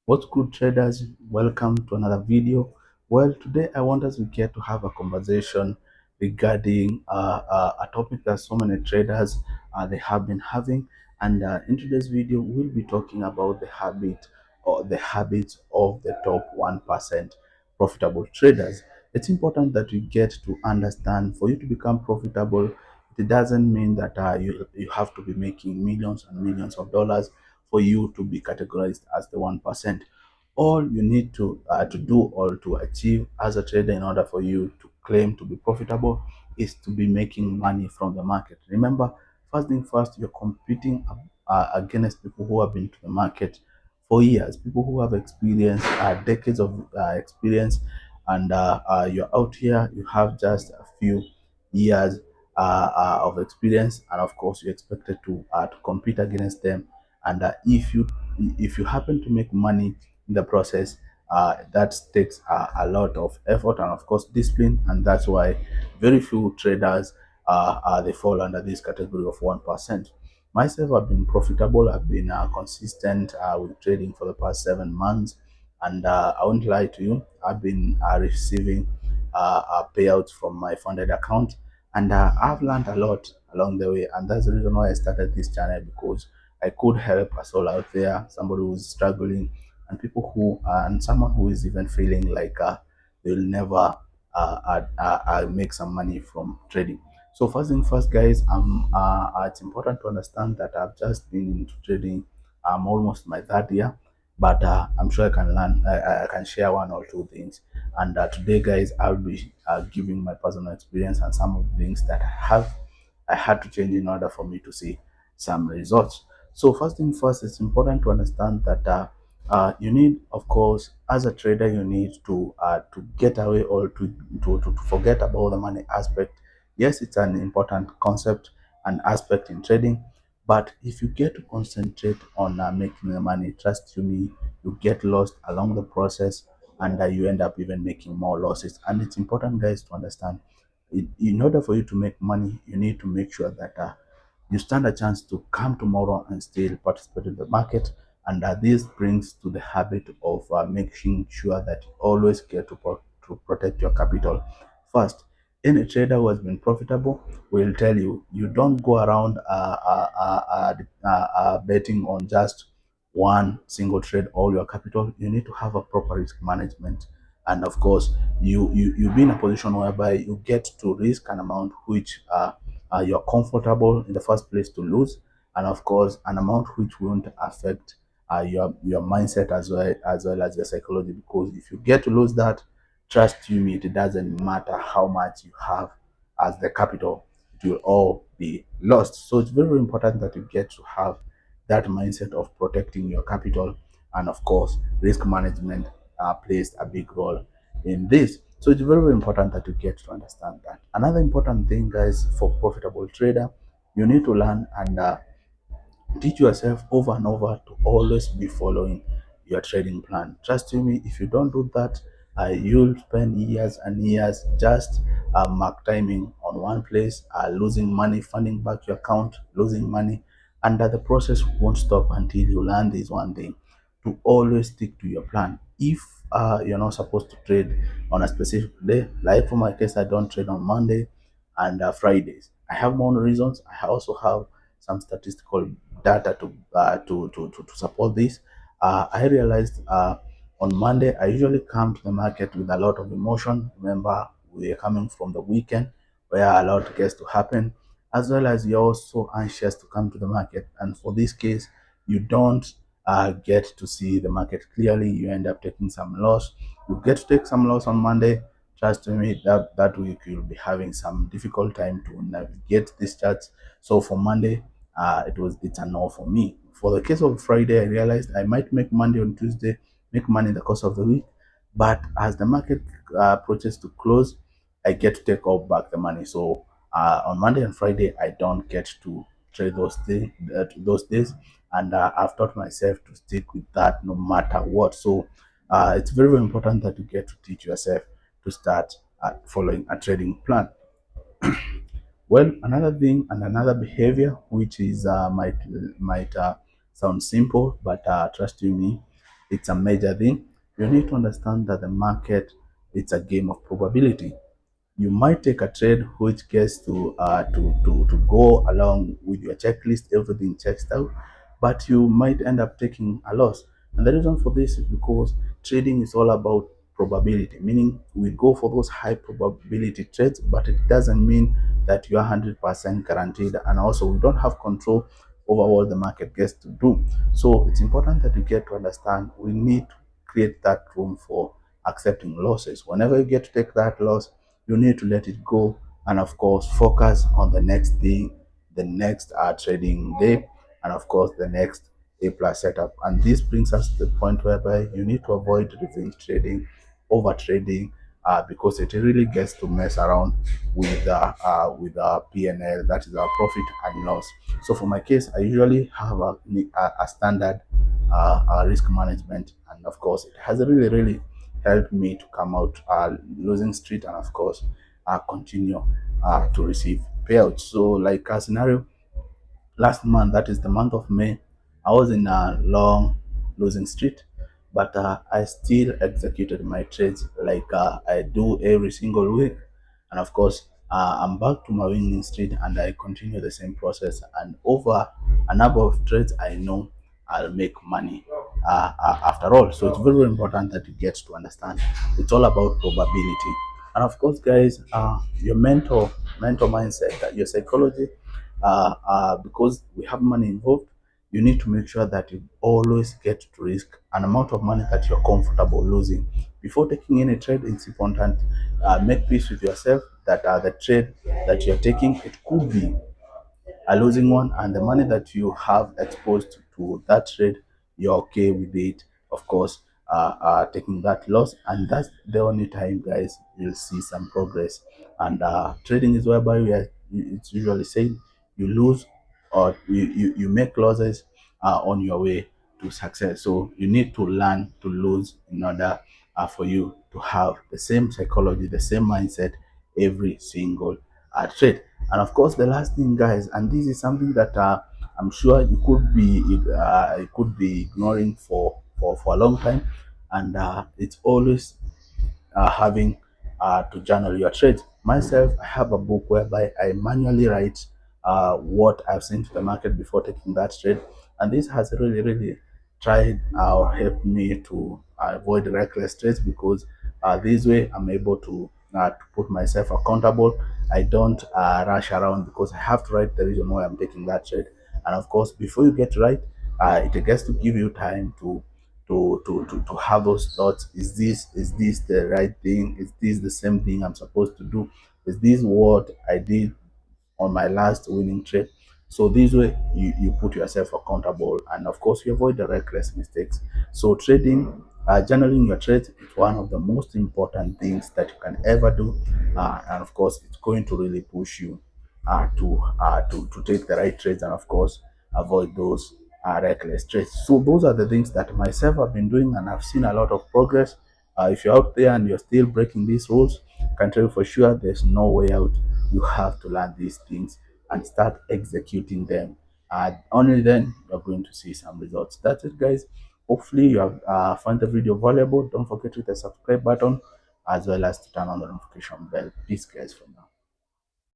What's good, traders? Welcome to another video. Well, today I want us to get to have a conversation regarding a topic that so many traders they have been having. And in today's video, we'll be talking about the habit or the habits of the top 1% profitable traders. It's important that you get to understand for you to become profitable. It doesn't mean that you have to be making millions and millions of dollars for you to be categorized as the 1%. All you need to do or to achieve as a trader in order for you to claim to be profitable is to be making money from the market. Remember, first thing first, you're competing against people who have been to the market for years, people who have experience, decades of experience, and you're out here, you have just a few years of experience, and of course, you're expected to compete against them. And if you happen to make money in the process, that takes a lot of effort and of course discipline, and that's why very few traders they fall under this category of 1%. Myself, I've been profitable. I've been consistent with trading for the past 7 months, and I won't lie to you. I've been receiving payouts from my funded account, and I've learned a lot along the way, and that's the reason why I started this channel, because I could help us all out there, somebody who's struggling, and people who and someone who is even feeling like they'll never make some money from trading. So first thing first, guys, it's important to understand that I've just been into trading. I'm almost my third year, but I'm sure I can learn. I can share one or two things. And today, guys, I'll be giving my personal experience and some of the things that I had to change in order for me to see some results. So first thing first, it's important to understand that you need, of course, as a trader, you need to get away or to forget about the money aspect. Yes, it's an important concept and aspect in trading, but if you get to concentrate on making the money, trust you me, you get lost along the process, and you end up even making more losses. And it's important, guys, to understand. In order for you to make money, you need to make sure that you stand a chance to come tomorrow and still participate in the market. And this brings to the habit of making sure that you always care to protect your capital first. Any trader who has been profitable will tell you, you don't go around betting on just one single trade all your capital. You need to have a proper risk management, and of course you be in a position whereby you get to risk an amount which you're comfortable in the first place to lose, and of course an amount which won't affect your mindset as well as your psychology, because if you get to lose that, trust you me, it doesn't matter how much you have as the capital, it will all be lost. So it's very important that you get to have that mindset of protecting your capital, and of course risk management plays a big role in this. So it's very, very important that you get to understand that. Another important thing, guys, for profitable trader, you need to learn and teach yourself over and over to always be following your trading plan. Trust me, if you don't do that, you'll spend years and years just mark timing on one place, losing money, funding back your account, losing money, and that the process won't stop until you learn this one thing, to always stick to your plan. If you're not supposed to trade on a specific day, like for my case, I don't trade on Monday and Fridays. I have my own reasons. I also have some statistical data to support this. I realized on Monday, I usually come to the market with a lot of emotion. Remember, we are coming from the weekend where a lot gets to happen, as well as you're also anxious to come to the market. And for this case, you don't get to see the market clearly. You end up taking some loss. You get to take some loss on Monday. Trust me, that week you'll be having some difficult time to navigate these charts. So for Monday, it's a no for me. For the case of Friday, I realized I might make money on Tuesday, make money in the course of the week, but as the market approaches to close, I get to take off back the money. So on Monday and Friday, I don't get to trade those days, and I've taught myself to stick with that no matter what. So it's very, very important that you get to teach yourself to start following a trading plan. Well, another thing and another behavior which is might sound simple, but trust you me, it's a major thing. You need to understand that the market, it's a game of probability. You might take a trade which gets to go along with your checklist, everything checks out, but you might end up taking a loss. And the reason for this is because trading is all about probability, meaning we go for those high probability trades, but it doesn't mean that you are 100% guaranteed. And also, we don't have control over what the market gets to do. So it's important that you get to understand we need to create that room for accepting losses. Whenever you get to take that loss, you need to let it go, and of course focus on the next thing, the next trading day, and of course the next A plus setup. And this brings us to the point whereby you need to avoid revenge trading, over trading, because it really gets to mess around with our PNL, that is our profit and loss. So for my case, I usually have a standard risk management, and of course it has really helped me to come out losing street, and of course continue to receive payouts. So like a scenario, last month, that is the month of May, I was in a long losing streak, but I still executed my trades like I do every single week. And of course, I'm back to my winning streak, and I continue the same process. And over a number of trades, I know I'll make money after all. So it's very important that you get to understand it's all about probability. And of course, guys, your mental mindset, your psychology, because we have money involved, you need to make sure that you always get to risk an amount of money that you're comfortable losing. Before taking any trade, it's important make peace with yourself that the trade that you're taking, it could be a losing one, and the money that you have exposed to that trade, you're okay with it. Of course, taking that loss, and that's the only time, guys, you'll see some progress. And trading is whereby it's usually said you lose or you make losses on your way to success. So you need to learn to lose in order for you to have the same psychology, the same mindset every single trade. And of course, the last thing, guys, and this is something that I'm sure you could be ignoring for a long time, and it's always having to journal your trades. Myself, I have a book whereby I manually write what I've seen to the market before taking that trade, and this has really tried or helped me to avoid reckless trades, because this way I'm able to put myself accountable. I don't rush around, because I have to write the reason why I'm taking that trade. And of course, before you get right, it gets to give you time to have those thoughts. Is this the right thing? Is this the same thing I'm supposed to do? Is this what I did on my last winning trade? So this way you put yourself accountable, and of course you avoid the reckless mistakes. So trading, journaling your trades is one of the most important things that you can ever do, and of course it's going to really push you to take the right trades, and of course avoid those reckless trades. So those are the things that myself have been doing, and I've seen a lot of progress. If you're out there and you're still breaking these rules, I can tell you for sure there's no way out. You have to learn these things and start executing them. Only then you're going to see some results. That's it, guys. Hopefully you have found the video valuable. Don't forget to hit the subscribe button, as well as to turn on the notification bell. Peace, guys, for now.